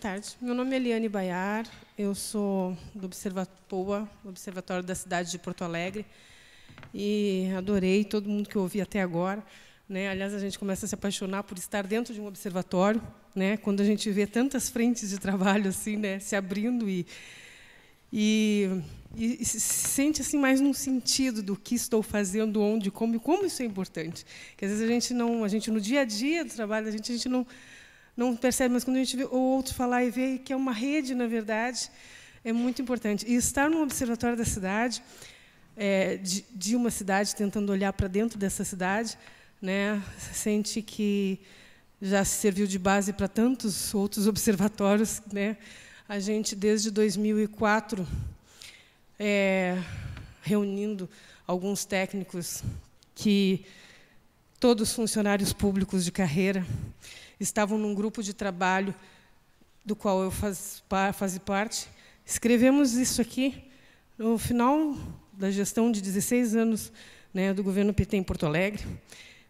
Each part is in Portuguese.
tarde. Meu nome é Eliane Baiar, eu sou do POA, Observatório da Cidade de Porto Alegre, e adorei todo mundo que eu ouvi até agora. Aliás, a gente começa a se apaixonar por estar dentro de um observatório, quando a gente vê tantas frentes de trabalho assim, se abrindo e se sente assim mais num sentido do que estou fazendo, onde, como e como isso é importante. Que às vezes a gente no dia a dia do trabalho a gente não percebe, mas quando a gente vê o outro falar e vê que é uma rede, na verdade, é muito importante. E estar no observatório da cidade, de uma cidade, tentando olhar para dentro dessa cidade, sente que já se serviu de base para tantos outros observatórios. A gente, desde 2004, reunindo alguns técnicos que, todos funcionários públicos de carreira, estavam num grupo de trabalho do qual eu fazia parte. Escrevemos isso aqui no final da gestão de 16 anos do governo PT em Porto Alegre.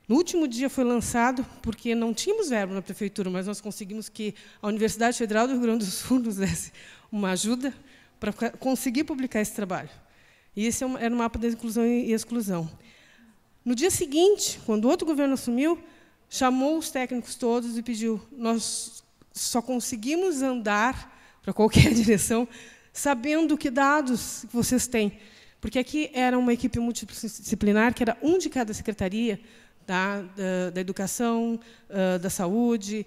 No último dia foi lançado, porque não tínhamos verba na prefeitura, mas nós conseguimos que a Universidade Federal do Rio Grande do Sul nos desse uma ajuda para conseguir publicar esse trabalho. E esse era o mapa da inclusão e exclusão. No dia seguinte, quando o outro governo assumiu, chamou os técnicos todos e pediu: nós só conseguimos andar para qualquer direção sabendo que dados vocês têm. Porque aqui era uma equipe multidisciplinar, que era um de cada secretaria, da educação, da saúde,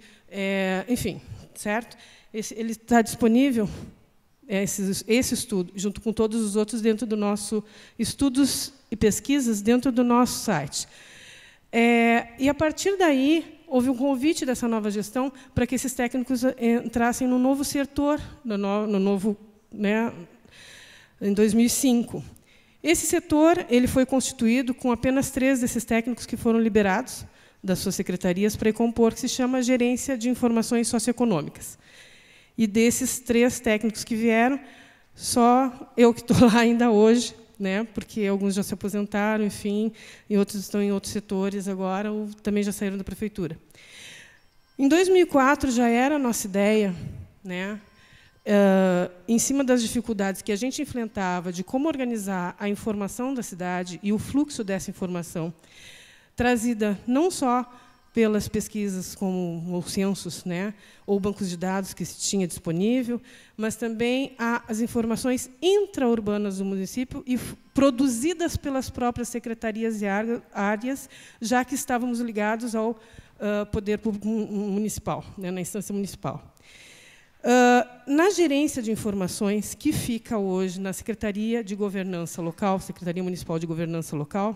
enfim, certo? Ele está disponível, esse estudo, junto com todos os outros, dentro do nosso estudos e pesquisas, dentro do nosso site. E, a partir daí, houve um convite dessa nova gestão para que esses técnicos entrassem no novo setor, em 2005. Esse setor ele foi constituído com apenas 3 desses técnicos que foram liberados das suas secretarias para compor, que se chama Gerência de Informações Socioeconômicas. E desses 3 técnicos que vieram, só eu que estou lá ainda hoje, porque alguns já se aposentaram, enfim, e outros estão em outros setores agora, ou também já saíram da prefeitura. Em 2004, já era a nossa ideia, em cima das dificuldades que a gente enfrentava de como organizar a informação da cidade e o fluxo dessa informação, trazida não só pelas pesquisas como os censos, ou bancos de dados que se tinha disponível, mas também as informações intraurbanas do município e produzidas pelas próprias secretarias e áreas, já que estávamos ligados ao poder público municipal, na instância municipal. Na gerência de informações, que fica hoje na Secretaria de Governança Local, Secretaria Municipal de Governança Local,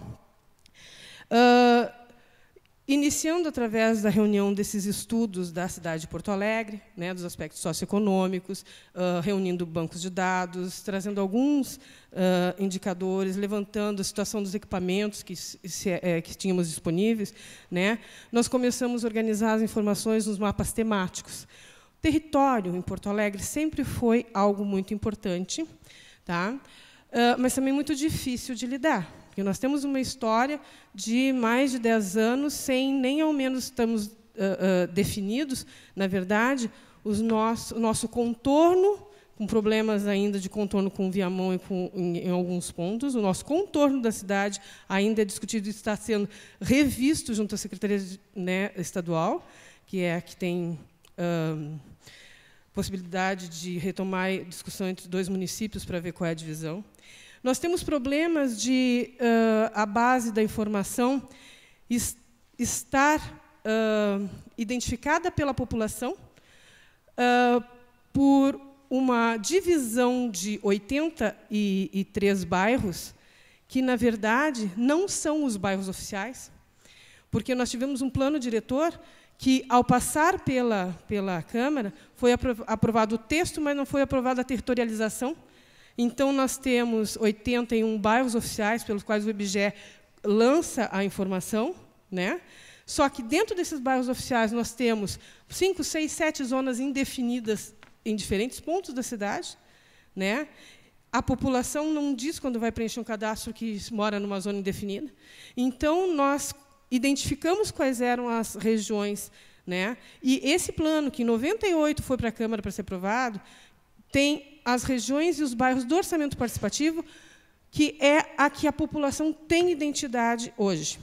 iniciando através da reunião desses estudos da cidade de Porto Alegre, dos aspectos socioeconômicos, reunindo bancos de dados, trazendo alguns indicadores, levantando a situação dos equipamentos que tínhamos disponíveis, nós começamos a organizar as informações nos mapas temáticos. O território em Porto Alegre sempre foi algo muito importante, mas também muito difícil de lidar. Porque nós temos uma história de mais de 10 anos sem nem ao menos estamos definidos, na verdade, o nosso contorno, com problemas ainda de contorno com Viamão e em alguns pontos. O nosso contorno da cidade ainda é discutido e está sendo revisto junto à Secretaria Estadual, que tem possibilidade de retomar a discussão entre 2 municípios para ver qual é a divisão. Nós temos problemas de a base da informação estar identificada pela população por uma divisão de 83 bairros, que, na verdade, não são os bairros oficiais, porque nós tivemos um plano diretor que, ao passar pela Câmara, foi aprovado o texto, mas não foi aprovada a territorialização. Então, nós temos 81 bairros oficiais pelos quais o IBGE lança a informação. Só que, dentro desses bairros oficiais, nós temos 5, 6, 7 zonas indefinidas em diferentes pontos da cidade. A população não diz quando vai preencher um cadastro que mora numa zona indefinida. Então, nós identificamos quais eram as regiões né? E esse plano, que em 98 foi para a Câmara para ser aprovado, tem as regiões e os bairros do orçamento participativo, que é a que a população tem identidade hoje.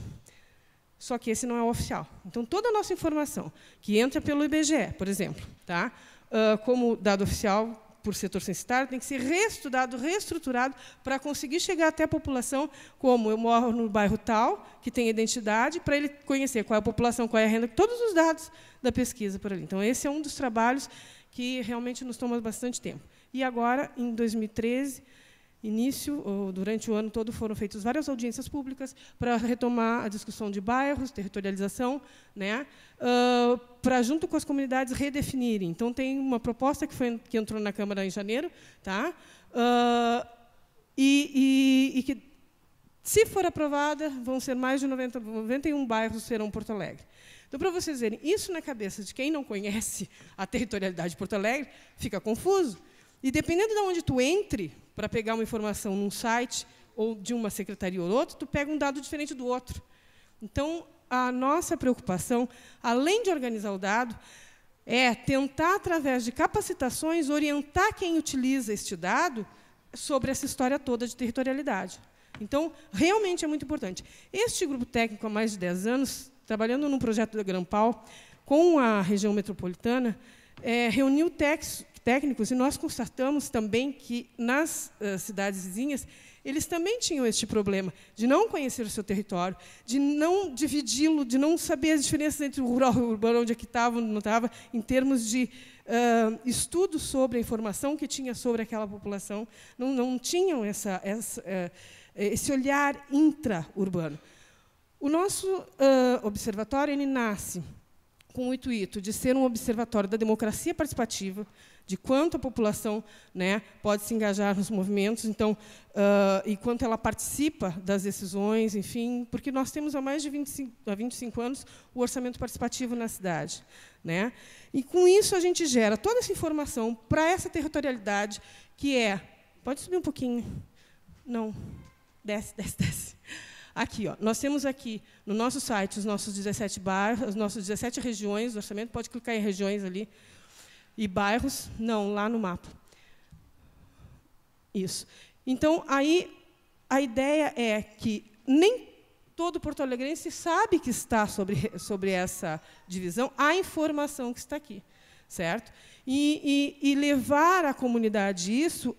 Só que esse não é o oficial. Então, toda a nossa informação, que entra pelo IBGE, por exemplo, tá? Como dado oficial por setor censitário, tem que ser reestudado, reestruturado, para conseguir chegar até a população, como eu moro no bairro tal, que tem identidade, para ele conhecer qual é a população, qual é a renda, todos os dados da pesquisa por ali. Então, esse é um dos trabalhos que realmente nos toma bastante tempo. E agora, em 2013, início, ou durante o ano todo, foram feitas várias audiências públicas para retomar a discussão de bairros, territorialização, né, para, junto com as comunidades, redefinirem. Então, tem uma proposta que entrou na Câmara em janeiro, tá, e que, se for aprovada, vão ser mais de 91 bairros serão Porto Alegre. Então, para vocês verem, isso na cabeça de quem não conhece a territorialidade de Porto Alegre, fica confuso. E, dependendo de onde tu entre, para pegar uma informação num site, ou de uma secretaria ou outra, tu pega um dado diferente do outro. Então, a nossa preocupação, além de organizar o dado, é tentar, através de capacitações, orientar quem utiliza este dado sobre essa história toda de territorialidade. Então, realmente é muito importante. Este grupo técnico, há mais de 10 anos, trabalhando num projeto da Grampal, com a região metropolitana, reuniu técnicos, e nós constatamos também que, nas cidades vizinhas, eles também tinham este problema de não conhecer o seu território, de não dividi-lo, de não saber as diferenças entre o rural e o urbano, onde é que estava, onde não estava, em termos de estudo sobre a informação que tinha sobre aquela população, não tinham esse olhar intra-urbano. O nosso observatório ele nasce com o intuito de ser um observatório da democracia participativa, de quanto a população, né, pode se engajar nos movimentos, então, e quanto ela participa das decisões, enfim, porque nós temos há mais de 25 anos o orçamento participativo na cidade, né? E, com isso, a gente gera toda essa informação para essa territorialidade, que é... Pode subir um pouquinho. Não. Desce. Aqui, ó, nós temos aqui, no nosso site, os nossos 17 bairros, as nossas 17 regiões do orçamento, pode clicar em regiões ali, e bairros, não, lá no mapa. Isso. Então, aí, a ideia é que nem todo porto-alegrense sabe que está sobre essa divisão a informação que está aqui, certo? E levar à comunidade isso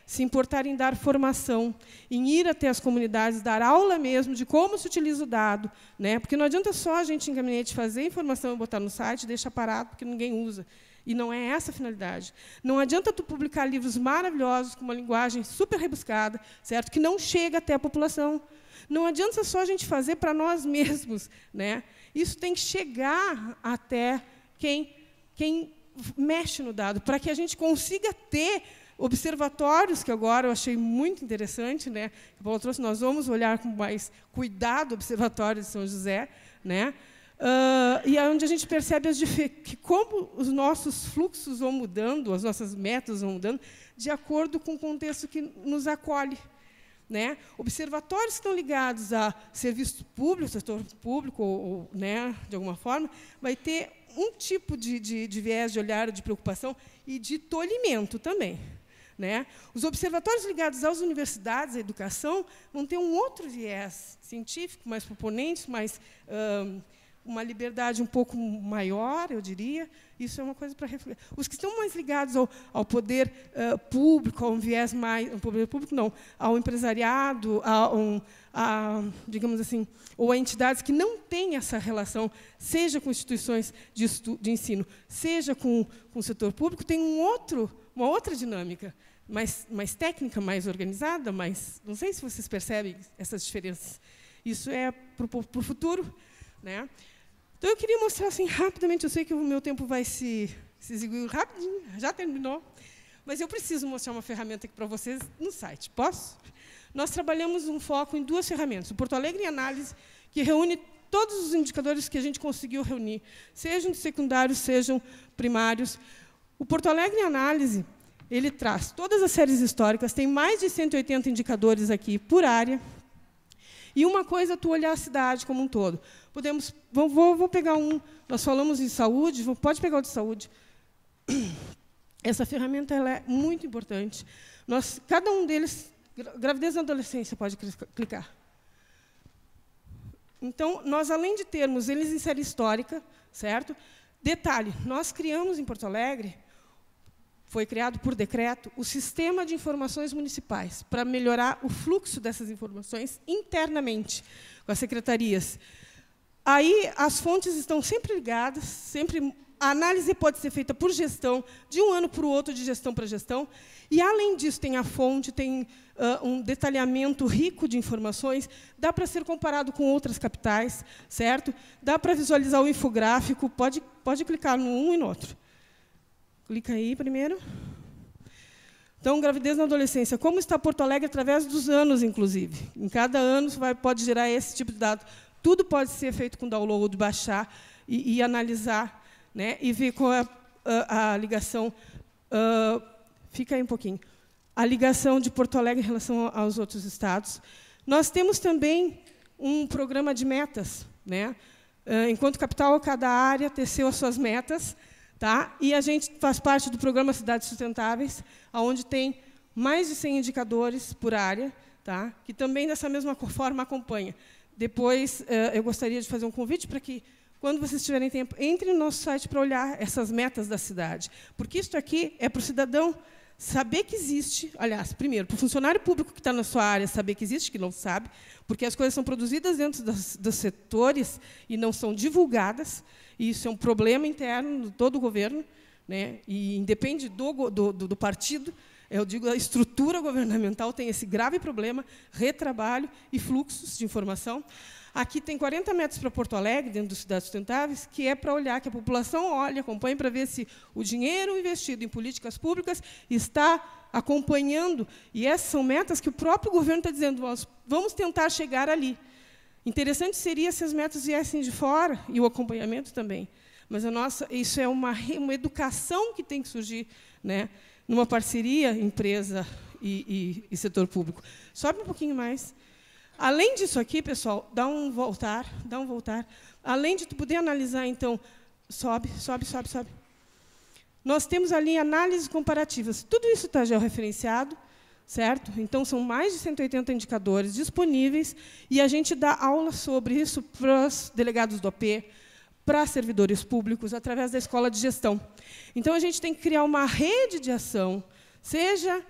se importar em dar formação, em ir até as comunidades, dar aula mesmo de como se utiliza o dado, né? Porque não adianta só a gente, em gabinete, fazer informação e botar no site e deixar parado, porque ninguém usa. E não é essa a finalidade. Não adianta tu publicar livros maravilhosos, com uma linguagem super rebuscada, certo? Que não chega até a população. Não adianta só a gente fazer para nós mesmos, né? Isso tem que chegar até quem mexe no dado, para que a gente consiga ter observatórios, que agora eu achei muito interessante, né? Que o Paulo trouxe, nós vamos olhar com mais cuidado o Observatório de São José, né? E é onde a gente percebe que como os nossos fluxos vão mudando, as nossas metas vão mudando, de acordo com o contexto que nos acolhe, né? Observatórios que estão ligados a serviço público, setor público, ou, né, de alguma forma, vai ter um tipo de viés de olhar, de preocupação e de tolhimento também, né? Os observatórios ligados às universidades, à educação, vão ter um outro viés científico, mais proponente, mais uma liberdade um pouco maior, eu diria. Isso é uma coisa para refletir. Os que estão mais ligados ao poder público, a um viés mais... Ao poder público, não, ao empresariado, digamos assim, ou a entidades que não têm essa relação, seja com instituições de ensino, seja com o setor público, tem uma outra dinâmica, mais técnica, mais organizada, mais... Não sei se vocês percebem essas diferenças. Isso é para o futuro, né? Então, eu queria mostrar assim, rapidamente, eu sei que o meu tempo vai se exiguir rapidinho, já terminou, mas eu preciso mostrar uma ferramenta aqui para vocês no site. Posso? Nós trabalhamos um foco em 2 ferramentas. O Porto Alegre em Análise, que reúne todos os indicadores que a gente conseguiu reunir, sejam secundários, sejam primários. O Porto Alegre em Análise, ele traz todas as séries históricas, tem mais de 180 indicadores aqui por área. E uma coisa é tu olhar a cidade como um todo. Vou pegar um. Nós falamos em saúde, pode pegar o de saúde. Essa ferramenta ela é muito importante. Cada um deles, gravidez na adolescência, pode clicar. Então, nós, além de termos eles em série histórica, certo? Detalhe, nós criamos em Porto Alegre, foi criado por decreto, o Sistema de Informações Municipais, para melhorar o fluxo dessas informações internamente, com as secretarias. Aí, as fontes estão sempre ligadas, a análise pode ser feita por gestão, de um ano para o outro, de gestão para gestão, e, além disso, tem a fonte, tem um detalhamento rico de informações, dá para ser comparado com outras capitais, certo? Dá para visualizar o infográfico, pode clicar no um e no outro. Clica aí primeiro. Então, gravidez na adolescência. Como está Porto Alegre através dos anos, inclusive. Em cada ano pode gerar esse tipo de dado. Tudo pode ser feito com download, baixar e analisar, né, e ver qual é a ligação. Fica aí um pouquinho. A ligação de Porto Alegre em relação aos outros estados. Nós temos também um programa de metas, né? Enquanto capital, cada área teceu as suas metas, tá? E a gente faz parte do programa Cidades Sustentáveis, onde tem mais de 100 indicadores por área, tá? Que também, dessa mesma forma, acompanha. Depois, eu gostaria de fazer um convite para que, quando vocês tiverem tempo, entrem no nosso site para olhar essas metas da cidade. Porque isso aqui é para o cidadão saber que existe, aliás, primeiro, para o funcionário público que está na sua área saber que existe, que não sabe, porque as coisas são produzidas dentro dos setores e não são divulgadas, e isso é um problema interno de todo o governo, né, e independe do partido, eu digo, a estrutura governamental tem esse grave problema, retrabalho e fluxos de informação. Aqui tem 40 metros para Porto Alegre, dentro dos Cidades Sustentáveis, que é para olhar, que a população olhe, acompanhe, para ver se o dinheiro investido em políticas públicas está acompanhando. E essas são metas que o próprio governo está dizendo, nós vamos tentar chegar ali. Interessante seria se as metas viessem de fora, e o acompanhamento também. Mas isso é uma educação que tem que surgir, né, numa parceria empresa e setor público. Sobe um pouquinho mais. Além disso aqui, pessoal, dá um voltar. Além de tu poder analisar, então, sobe. Nós temos ali análises comparativas. Tudo isso está georreferenciado, certo? Então, são mais de 180 indicadores disponíveis, e a gente dá aula sobre isso para os delegados do OP, para servidores públicos, através da escola de gestão. Então, a gente tem que criar uma rede de ação, seja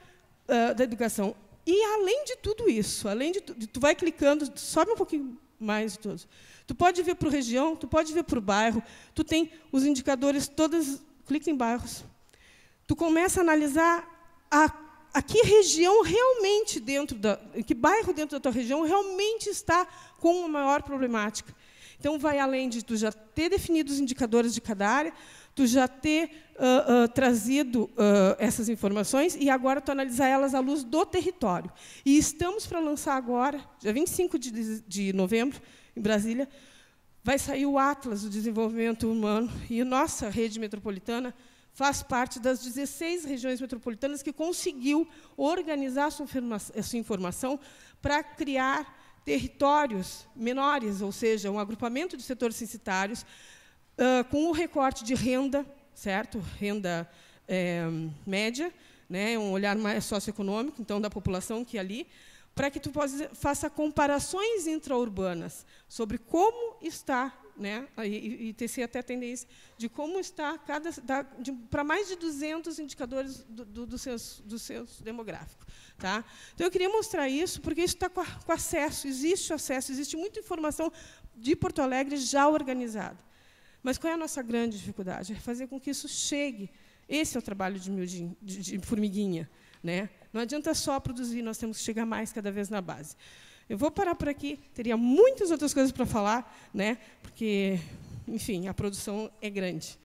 da educação. E, além de tudo isso, tu vai clicando, sobe um pouquinho mais de todos. Tu pode ver para a região, tu pode ver para o bairro, tu tem os indicadores todos, clica em bairros. Tu começa a analisar a que região realmente que bairro dentro da tua região realmente está com uma maior problemática. Então, vai além de tu já ter definido os indicadores de cada área, tu já ter trazido essas informações e agora tu analisar elas à luz do território. E estamos para lançar agora, dia 25 de novembro, em Brasília, vai sair o Atlas do Desenvolvimento Humano, e a nossa rede metropolitana faz parte das 16 regiões metropolitanas que conseguiu organizar essa informação para criar territórios menores, ou seja, um agrupamento de setores censitários, com o recorte de renda, certo? Renda média, né? Um olhar mais socioeconômico, então, da população que é ali, para que tu faça comparações intraurbanas sobre como está, né? E tecer até a tendência de como está para mais de 200 indicadores dos seus demográficos. Tá? Então, eu queria mostrar isso, porque isso está com acesso, existe muita informação de Porto Alegre já organizada. Mas qual é a nossa grande dificuldade? É fazer com que isso chegue. Esse é o trabalho de formiguinha, né? Não adianta só produzir, nós temos que chegar mais cada vez na base. Eu vou parar por aqui, teria muitas outras coisas para falar, né? Porque, enfim, a produção é grande.